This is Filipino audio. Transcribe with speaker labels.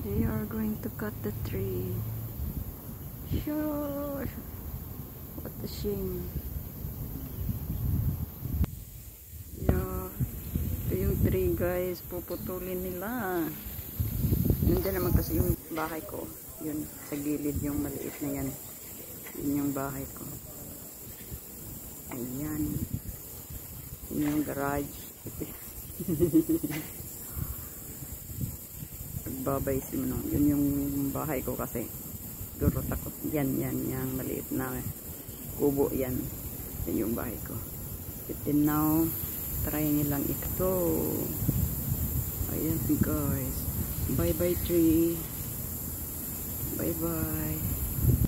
Speaker 1: They are going to cut the tree. Sure. What a shame. Yeah. Ito yung tree guys. Puputulin nila. Nandiyan naman kasi yung bahay ko. Yun. Sa gilid yung maliit na yan. Yun yung bahay ko. Ayan. Yun yung garage. Nagbabay si Manong. Yun yung bahay ko kasi. Siguro takot. Yan. Yung maliit na kubo yan. Yan yung bahay ko. And now, try nilang ito. Ayan guys. Bye bye tree. Bye bye.